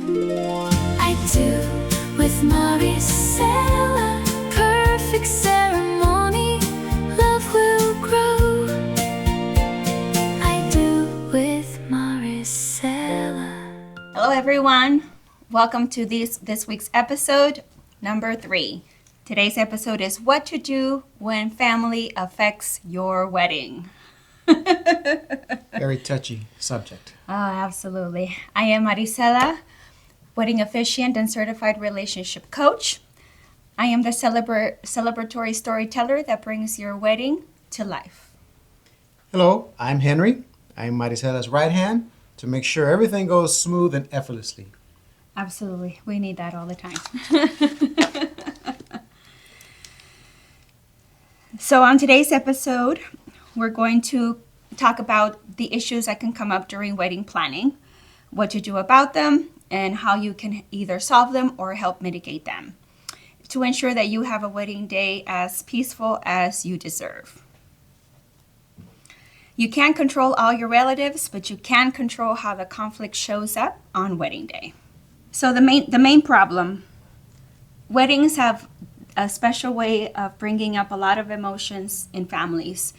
I do with Maricela. Perfect ceremony, love will grow. I do with Maricela. Hello everyone, welcome to this week's episode, number 3. Today's episode is what to do when family affects your wedding. Very touchy subject. Oh, absolutely. I am Maricela, wedding officiant and certified relationship coach. I am the celebratory storyteller that brings your wedding to life. Hello, I'm Henry. I'm Maricela's right hand to make sure everything goes smooth and effortlessly. Absolutely. We need that all the time. So on today's episode, we're going to talk about the issues that can come up during wedding planning, what to do about them, and how you can either solve them or help mitigate them to ensure that you have a wedding day as peaceful as you deserve. You can't control all your relatives, but you can control how the conflict shows up on wedding day. So the main problem, weddings have a special way of bringing up a lot of emotions in families.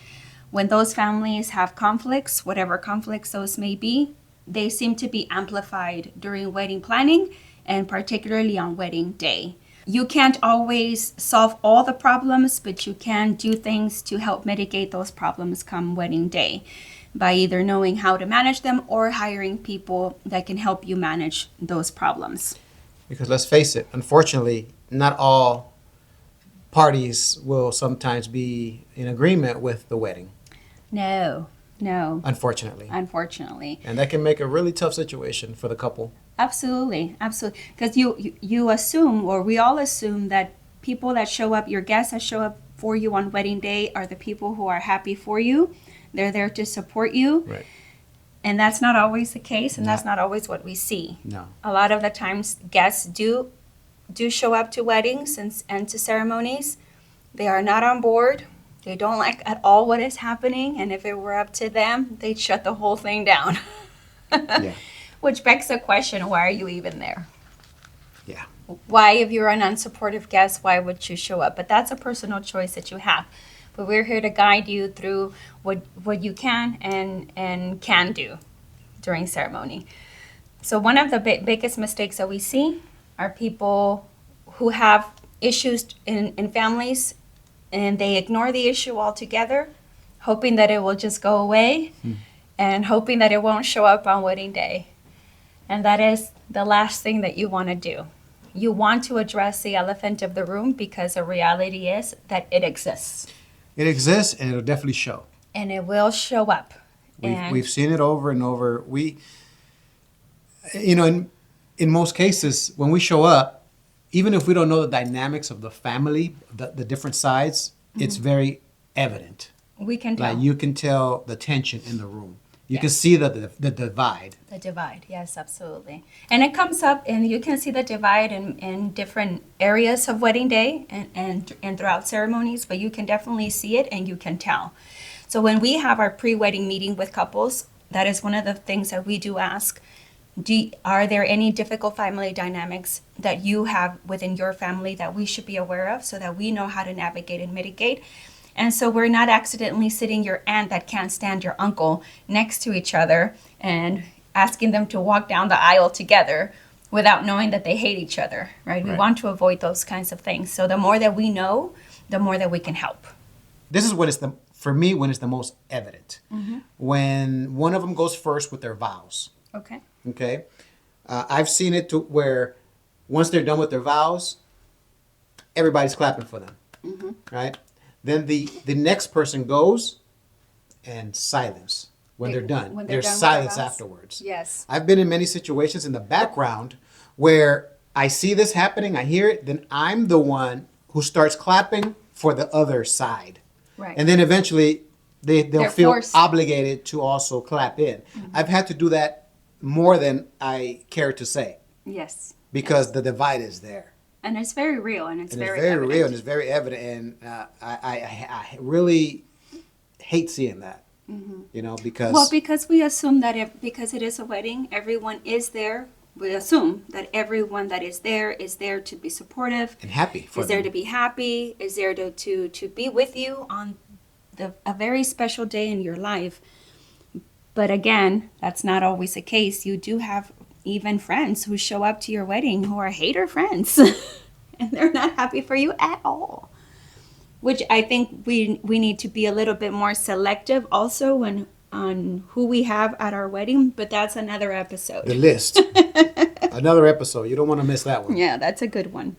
When those families have conflicts, whatever conflicts those may be, they seem to be amplified during wedding planning and particularly on wedding day. You can't always solve all the problems, but you can do things to help mitigate those problems come wedding day by either knowing how to manage them or hiring people that can help you manage those problems. Because let's face it, unfortunately, not all parties will sometimes be in agreement with the wedding. No. Unfortunately. And that can make a really tough situation for the couple. Absolutely. Because you assume, or we all assume, that people that show up, your guests that show up for you on wedding day, are the people who are happy for you. They're there to support you. Right. And that's not always the case, and that's not always what we see. No. A lot of the times, guests do show up to weddings and to ceremonies. They are not on board. They don't like at all what is happening, and if it were up to them, they'd shut the whole thing down. Yeah. Which begs the question, why are you even there? Yeah. Why, if you're an unsupportive guest, why would you show up? But that's a personal choice that you have. But we're here to guide you through what you can and can do during ceremony. So one of the biggest mistakes that we see are people who have issues in families and they ignore the issue altogether, hoping that it will just go away and hoping that it won't show up on wedding day. And that is the last thing that you want to do. You want to address the elephant of the room because the reality is that it exists. It exists and it'll definitely show. And it will show up. We've seen it over and over. In most cases, when we show up, even if we don't know the dynamics of the family, the different sides, it's very evident. We can tell. Like you can tell the tension in the room. You can see the divide. The divide, yes, absolutely. And it comes up, and you can see the divide in different areas of wedding day and throughout ceremonies, but you can definitely see it and you can tell. So when we have our pre-wedding meeting with couples, that is one of the things that we do ask. Are there any difficult family dynamics that you have within your family that we should be aware of so that we know how to navigate and mitigate? And so we're not accidentally sitting your aunt that can't stand your uncle next to each other and asking them to walk down the aisle together without knowing that they hate each other, right? We want to avoid those kinds of things. So the more that we know, the more that we can help. This is when it's the most evident. When one of them goes first with their vows. Okay. I've seen it to where once they're done with their vows, everybody's clapping for them, right? Then the next person goes and silence when they're done. There's silence afterwards. Yes. I've been in many situations in the background where I see this happening, I hear it, then I'm the one who starts clapping for the other side. Right. And then eventually they'll feel forced. obligated to also clap in. I've had to do that more than I care to say. Yes. Because the divide is there. And it's very real, and it's very real, evident. and it's very evident, and I really hate seeing that. Because we assume that because it is a wedding, everyone is there we assume that everyone that is there to be supportive And happy for is there them. to be happy, is there to be with you on a very special day in your life. But again, that's not always the case. You do have even friends who show up to your wedding who are hater friends and they're not happy for you at all. Which I think we need to be a little bit more selective also when on who we have at our wedding, but that's another episode. The list. Another episode. You don't want to miss that one. Yeah, that's a good one.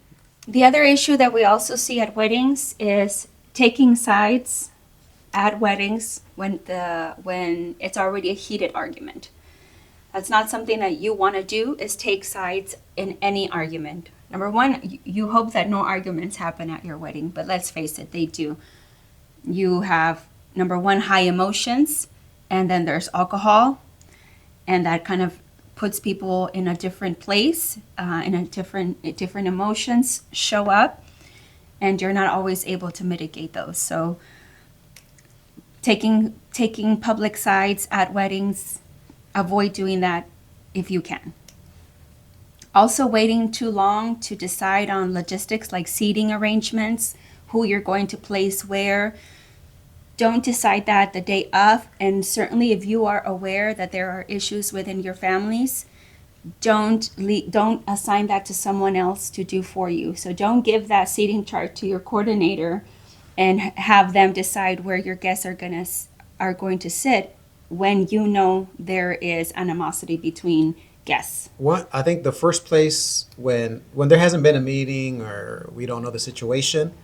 The other issue that we also see at weddings is taking sides at weddings when it's already a heated argument. That's not something that you want to do, is take sides in any argument. Number one, you hope that no arguments happen at your wedding, but let's face it, they do. You have, number one, high emotions, and then there's alcohol, and that kind of puts people in a different place, in a different emotions show up, and you're not always able to mitigate those. So taking public sides at weddings, avoid doing that if you can. Also, waiting too long to decide on logistics like seating arrangements, who you're going to place where. Don't decide that the day of, and certainly if you are aware that there are issues within your families, don't assign that to someone else to do for you. So don't give that seating chart to your coordinator and have them decide where your guests are going to sit when you know there is animosity between guests. I think the first place when there hasn't been a meeting or we don't know the situation,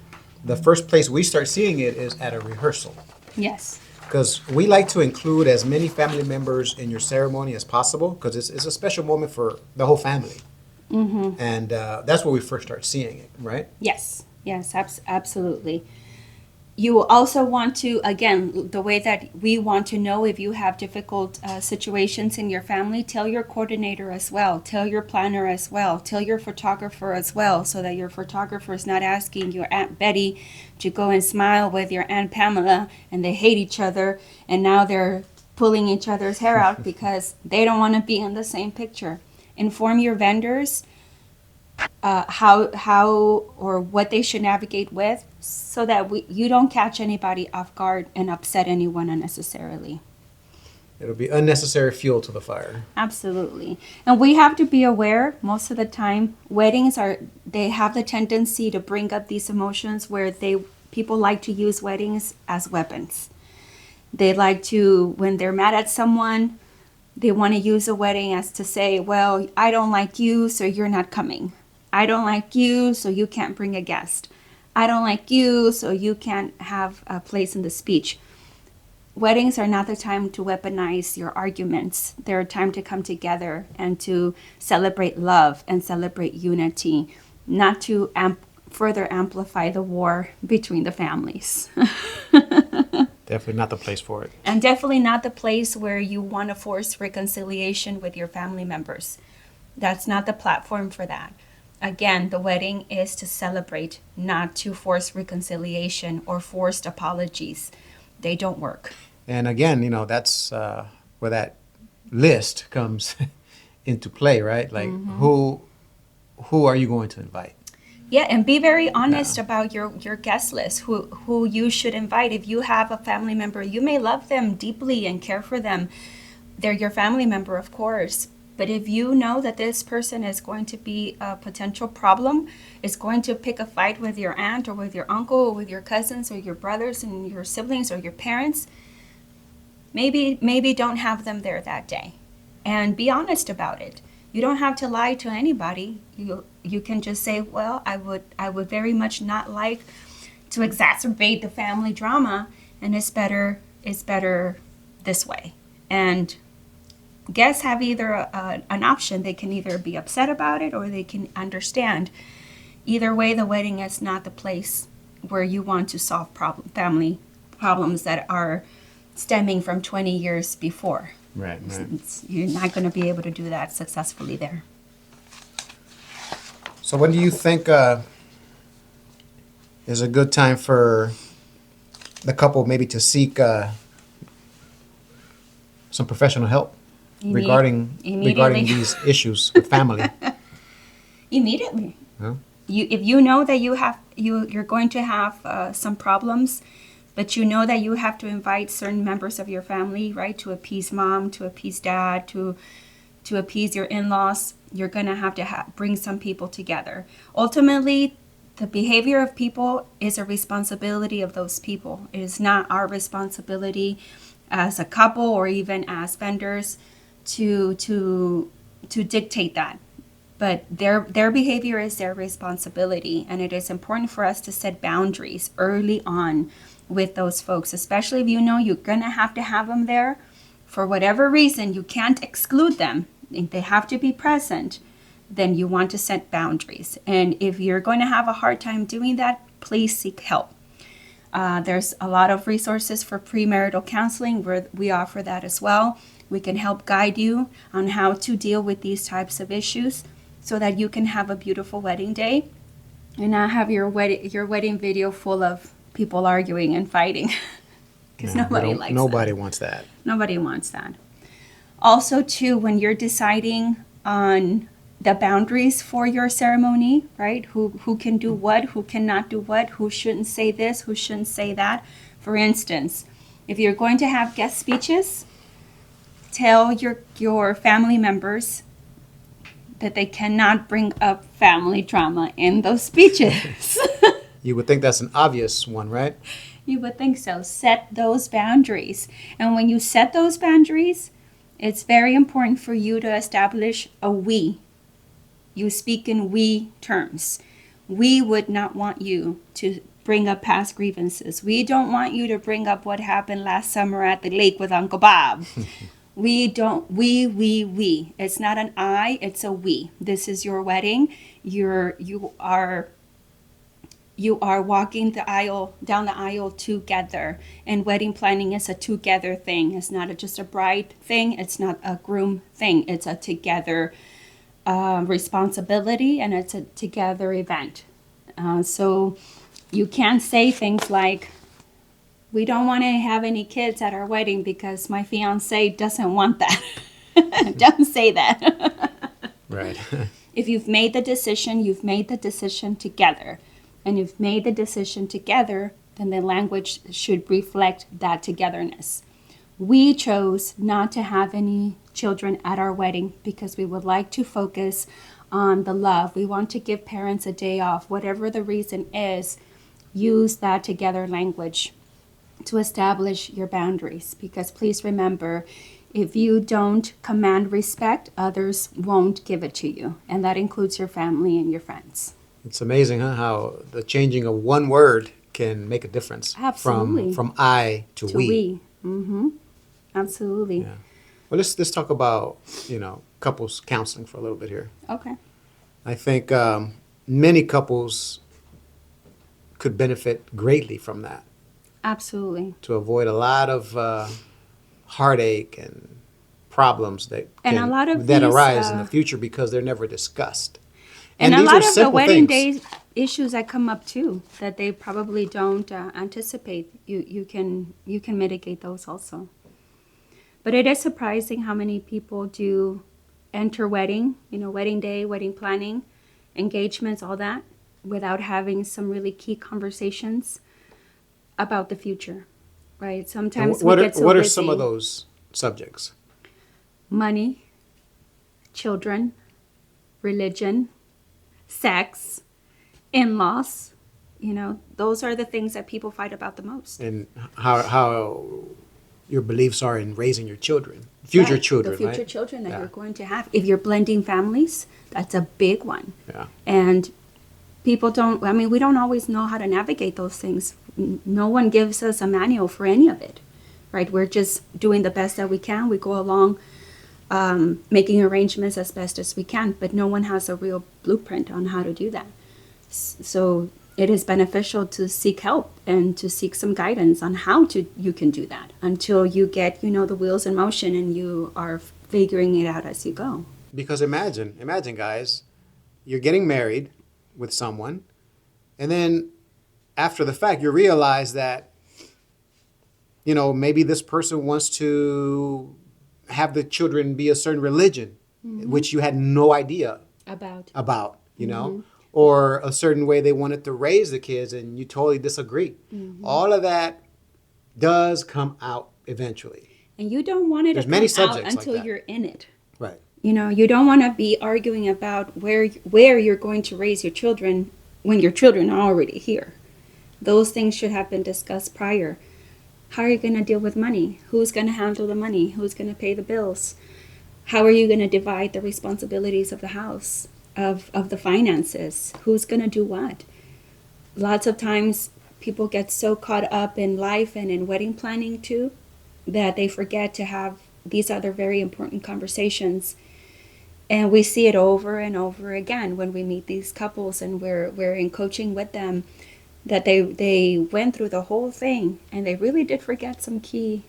the first place we start seeing it is at a rehearsal. Yes. Because we like to include as many family members in your ceremony as possible, because it's a special moment for the whole family. Mm-hmm. And that's where we first start seeing it, right? Yes, absolutely. You also want to, again, the way that we want to know if you have difficult situations in your family, tell your coordinator as well, tell your planner as well, tell your photographer as well, so that your photographer is not asking your Aunt Betty to go and smile with your Aunt Pamela and they hate each other and now they're pulling each other's hair out because they don't want to be in the same picture. Inform your vendors how or what they should navigate with, so that you don't catch anybody off guard and upset anyone unnecessarily. It'll be unnecessary fuel to the fire. Absolutely. And we have to be aware, most of the time, weddings they have the tendency to bring up these emotions where people like to use weddings as weapons. They like to, when they're mad at someone, they want to use a wedding as to say, well, I don't like you, so you're not coming. I don't like you, so you can't bring a guest. I don't like you, so you can't have a place in the speech. Weddings are not the time to weaponize your arguments. They're a time to come together and to celebrate love and celebrate unity, not to further amplify the war between the families. Definitely not the place for it. And definitely not the place where you want to force reconciliation with your family members. That's not the platform for that. Again, the wedding is to celebrate, not to force reconciliation or forced apologies. They don't work. And again, that's where that list comes into play, right? Like, who are you going to invite? Yeah, and be very honest about your guest list, who you should invite. If you have a family member, you may love them deeply and care for them. They're your family member, of course. But if you know that this person is going to be a potential problem, is going to pick a fight with your aunt or with your uncle or with your cousins or your brothers and your siblings or your parents, maybe don't have them there that day. And be honest about it. You don't have to lie to anybody. You can just say, well, I would very much not like to exacerbate the family drama, and it's better this way. And guests have either an option. They can either be upset about it or they can understand. Either way, the wedding is not the place where you want to solve family problems that are stemming from 20 years before. Right. You're not going to be able to do that successfully there. So when do you think is a good time for the couple maybe to seek some professional help? regarding Immediately. these issues with family. Immediately. Huh? If you know that you're going to have some problems, but you know that you have to invite certain members of your family, right, to appease mom, to appease dad, to appease your in-laws, you're going to have to bring some people together. Ultimately, the behavior of people is a responsibility of those people. It is not our responsibility as a couple or even as vendors to dictate that. But their behavior is their responsibility, and it is important for us to set boundaries early on with those folks, especially if you know you're going to have them there for whatever reason. You can't exclude them. If they have to be present, then you want to set boundaries. And if you're going to have a hard time doing that, please seek help. There's a lot of resources for premarital counseling where we offer that as well. We can help guide you on how to deal with these types of issues so that you can have a beautiful wedding day and not have your wedding video full of people arguing and fighting. Because nobody likes that. Nobody wants that. Nobody wants that. Also, too, when you're deciding on the boundaries for your ceremony, right? Who can do what, who cannot do what, who shouldn't say this, who shouldn't say that. For instance, if you're going to have guest speeches, tell your family members that they cannot bring up family drama in those speeches. You would think that's an obvious one, right? You would think so. Set those boundaries. And when you set those boundaries, it's very important for you to establish a we. You speak in we terms. We would not want you to bring up past grievances. We don't want you to bring up what happened last summer at the lake with Uncle Bob. We. It's not an I, it's a we. This is your wedding. You are walking down the aisle together. And wedding planning is a together thing. It's not just a bride thing. It's not a groom thing. It's a together responsibility, and it's a together event. So you can't say things like, we don't want to have any kids at our wedding because my fiance doesn't want that. Don't say that. Right. If you've made the decision, you've made the decision together. And you've made the decision together, then the language should reflect that togetherness. We chose not to have any children at our wedding because we would like to focus on the love. We want to give parents a day off. Whatever the reason is, use that together language to establish your boundaries. Because please remember, if you don't command respect, others won't give it to you. And that includes your family and your friends. It's amazing, huh? How the changing of one word can make a difference. Absolutely. From I to we. Mm-hmm. Absolutely. Yeah. Well, let's talk about, couples counseling for a little bit here. Okay. I think many couples could benefit greatly from that. Absolutely. To avoid a lot of heartache and problems that arise in the future because they're never discussed. And a these lot are of the simple wedding things. day issues that come up too, that they probably don't anticipate. You can mitigate those also. But it is surprising how many people do enter wedding day, wedding planning, engagements, all that, without having some really key conversations about the future, right? Sometimes what we get so what are busy. some of those subjects? Money, children, religion, sex, in-laws. Those are the things that people fight about the most. And how your beliefs are in raising your children, future Right, children, the future right? children that you're going to have. If you're blending families, that's a big one. Yeah. And we don't always know how to navigate those things. No one gives us a manual for any of it, right? We're just doing the best that we can. We go along making arrangements as best as we can, but no one has a real blueprint on how to do that. So it is beneficial to seek help and to seek some guidance on how you can do that until you get, the wheels in motion and you are figuring it out as you go. Because imagine guys, you're getting married with someone, and then after the fact, you realize that, maybe this person wants to have the children be a certain religion, which you had no idea about, you know, or a certain way they wanted to raise the kids and you totally disagree. All of that does come out eventually. And you don't want it There's to many come out subjects like until that. you're in it. Right. You know, you don't want to be arguing about where you're going to raise your children when your children are already here. Those things should have been discussed prior. How are you going to deal with money? Who's going to handle the money? Who's going to pay the bills? How are you going to divide the responsibilities of the house, of the finances? Who's going to do what? Lots of times people get so caught up in life and in wedding planning too that they forget to have these other very important conversations. And we see it over and over again when we meet these couples and we're in coaching with them, that they went through the whole thing and they really did forget some key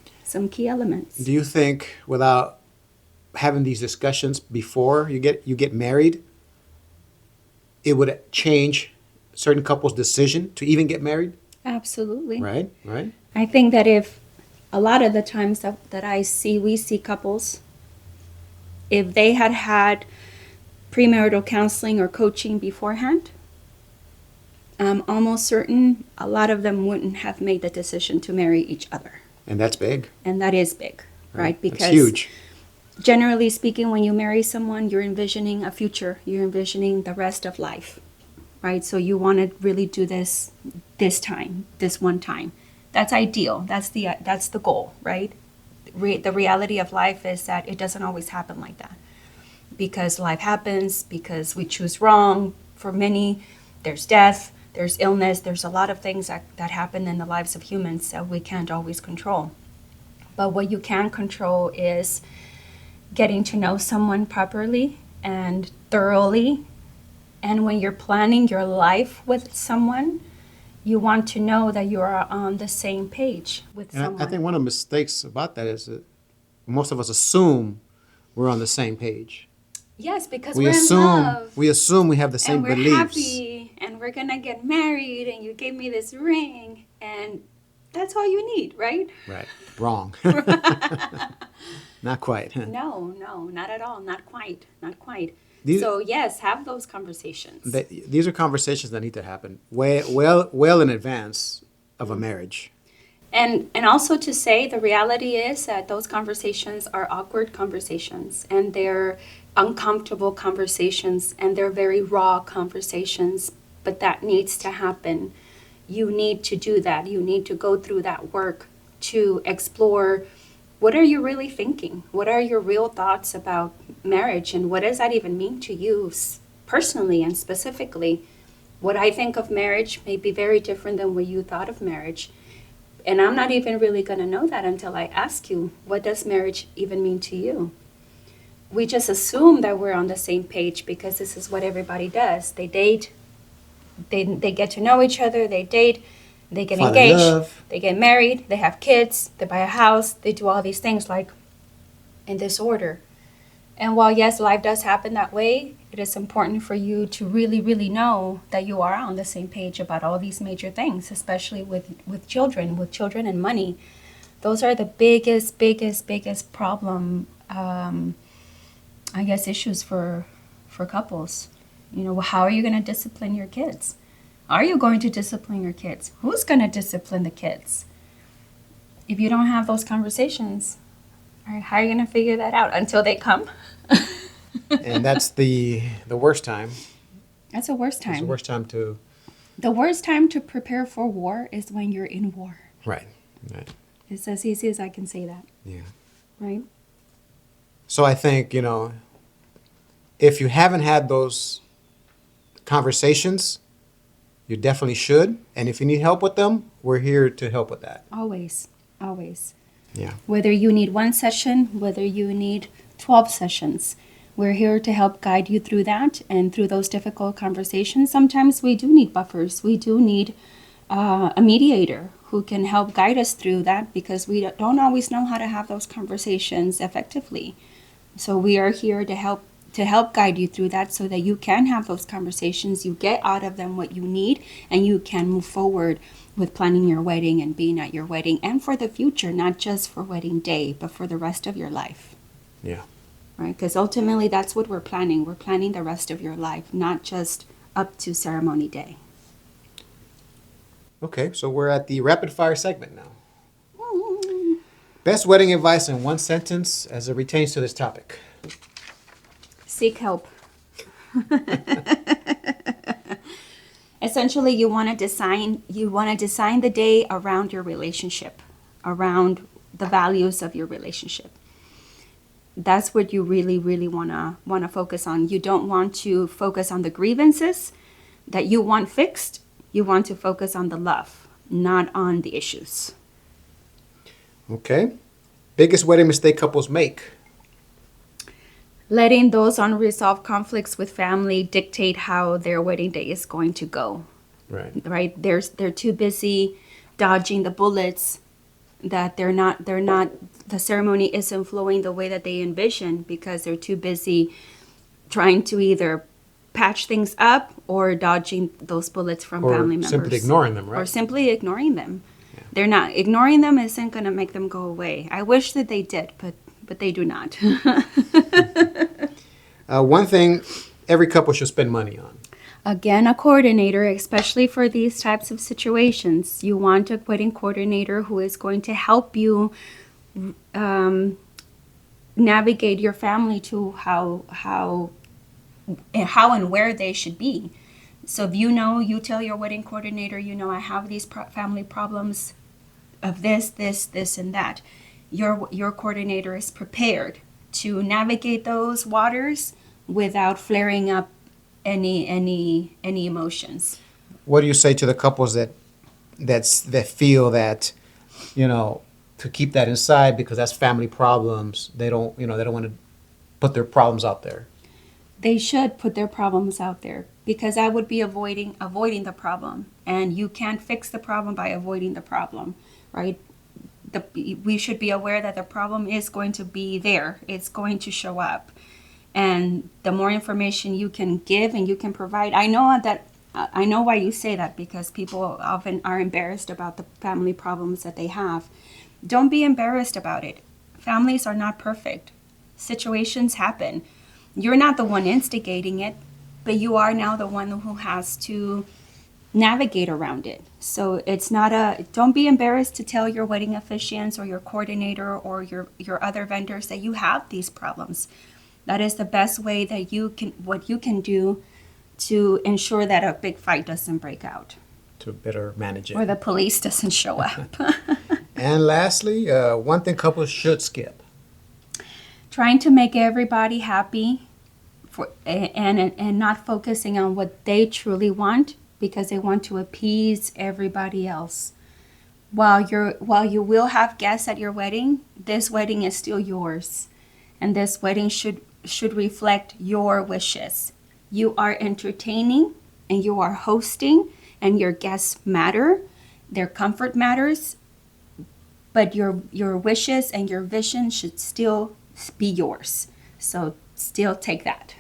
elements. Do you think without having these discussions before you get married, it would change certain couples' decision to even get married? Absolutely. Right. I think that if a lot of the times that we see couples, if they had premarital counseling or coaching beforehand, I'm almost certain a lot of them wouldn't have made the decision to marry each other. And that's big. And that is big, right? Because that's huge. Generally speaking, when you marry someone, you're envisioning a future. You're envisioning the rest of life, right? So you want to really do this one time. That's ideal. That's the goal, right? The reality of life is that it doesn't always happen like that, because life happens, because we choose wrong. For many, there's death, there's illness, there's a lot of things that happen in the lives of humans that we can't always control. But what you can control is getting to know someone properly and thoroughly. And when you're planning your life with someone, you want to know that you are on the same page with someone. I think one of the mistakes about that is that most of us assume we're on the same page. Yes, because We we're assume in love. we assume we have the same and we're beliefs. happy and we're gonna get married and you gave me this ring and that's all you need, right? Right. Wrong. Not quite. No, not at all. Not quite. These- So yes, have those conversations. These are conversations that need to happen well in advance of a marriage. And also to say the reality is that those conversations are awkward conversations and they're uncomfortable conversations and they're very raw conversations, but that needs to happen. You need to do that. You need to go through that work to explore what are you really thinking? What are your real thoughts about marriage and what does that even mean to you personally and specifically? What I think of marriage may be very different than what you thought of marriage. And I'm not even really going to know that until I ask you, what does marriage even mean to you? We just assume that we're on the same page because this is what everybody does. They date, they get to know each other, they date, they get Fall in engaged, love. they get married, they have kids, they buy a house, they do all these things like in this order. And while yes, life does happen that way, it is important for you to really, really know that you are on the same page about all these major things, especially with children and money. Those are the biggest problem, I guess, issues for couples. You know, how are you going to discipline your kids? Are you going to discipline your kids? Who's going to discipline the kids? If you don't have those conversations, all right, how are you going to figure that out until they come? And that's the worst time. That's the worst time. It's the worst time to... The worst time to prepare for war is when you're in war. Right. It's as easy as I can say that. Yeah. Right? So I think, if you haven't had those conversations, you definitely should. And if you need help with them, we're here to help with that. Always. Yeah. Whether you need one session, whether you need 12 sessions, we're here to help guide you through that and through those difficult conversations. Sometimes we do need buffers. We do need a mediator who can help guide us through that because we don't always know how to have those conversations effectively. So we are here to help guide you through that so that you can have those conversations, you get out of them what you need, and you can move forward with planning your wedding and being at your wedding and for the future, not just for wedding day, but for the rest of your life. Yeah. Right? Because ultimately, that's what we're planning. We're planning the rest of your life, not just up to ceremony day. Okay, so we're at the rapid fire segment now. Best wedding advice in one sentence as it pertains to this topic. Seek help. Essentially, you want to design the day around your relationship, around the values of your relationship. That's what you really, really wanna focus on. You don't want to focus on the grievances that you want fixed. You want to focus on the love, not on the issues. Okay. Biggest wedding mistake couples make. Letting those unresolved conflicts with family dictate how their wedding day is going to go. Right? They're too busy dodging the bullets that the ceremony isn't flowing the way that they envision because they're too busy trying to either patch things up or dodging those bullets from family members. Or simply ignoring them, right? Or simply ignoring them. Yeah. They're not. Ignoring them isn't going to make them go away. I wish that they did, but they do not. One thing every couple should spend money on. Again, a coordinator, especially for these types of situations. You want a wedding coordinator who is going to help you navigate your family to how and where they should be. So if you tell your wedding coordinator, I have these family problems of this, and that. Your coordinator is prepared to navigate those waters without flaring up any emotions. What do you say to the couples that feel that, to keep that inside because that's family problems? They don't want to put their problems out there. They should put their problems out there because that would be avoiding the problem, and you can't fix the problem by avoiding the problem, right? We should be aware that the problem is going to be there. It's going to show up. And the more information you can give and you can provide, I know why you say that, because people often are embarrassed about the family problems that they have. Don't be embarrassed about it. Families are not perfect. Situations happen. You're not the one instigating it, but you are now the one who has to navigate around it. So don't be embarrassed to tell your wedding officiants or your coordinator or your other vendors that you have these problems. That is the best way that what you can do to ensure that a big fight doesn't break out. To better manage it. Or the police doesn't show up. And lastly, one thing couples should skip. Trying to make everybody happy and not focusing on what they truly want because they want to appease everybody else. While you will have guests at your wedding, this wedding is still yours. And this wedding should reflect your wishes. You are entertaining and you are hosting, and your guests matter. Their comfort matters, but your wishes and your vision should still be yours. So still take that.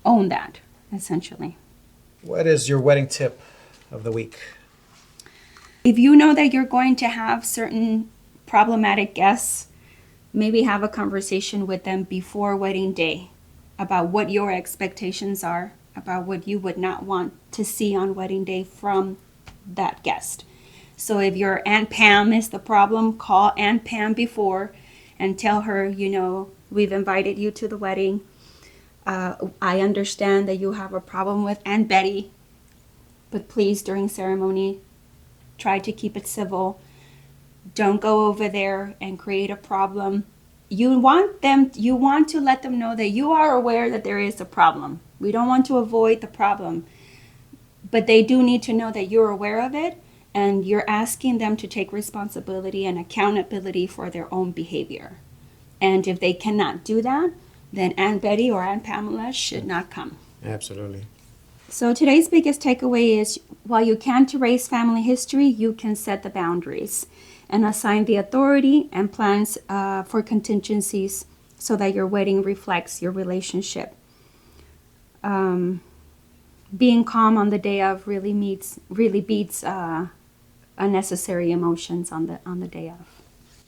Own that, essentially. What is your wedding tip of the week? If you know that you're going to have certain problematic guests, maybe have a conversation with them before wedding day about what your expectations are, about what you would not want to see on wedding day from that guest. So if your Aunt Pam is the problem, call Aunt Pam before and tell her, we've invited you to the wedding. I understand that you have a problem with Aunt Betty, but please, during ceremony, try to keep it civil. Don't go over there and create a problem. You want to let them know that you are aware that there is a problem. We don't want to avoid the problem, but they do need to know that you're aware of it and you're asking them to take responsibility and accountability for their own behavior. And if they cannot do that, then Aunt Betty or Aunt Pamela should not come. Absolutely. So today's biggest takeaway is, while you can't erase family history, you can set the boundaries and assign the authority and plans for contingencies so that your wedding reflects your relationship. Being calm on the day of really beats unnecessary emotions on the day of.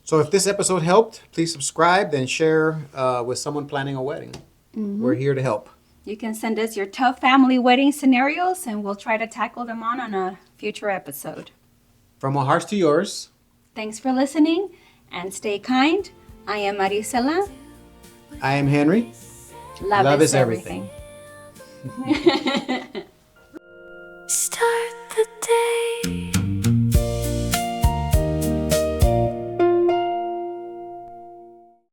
So if this episode helped, please subscribe and share with someone planning a wedding. We're here to help. You can send us your tough family wedding scenarios, and we'll try to tackle them on a future episode. From our hearts to yours. Thanks for listening, and stay kind. I am Maricela. I am Henry. Love is everything. Start the day.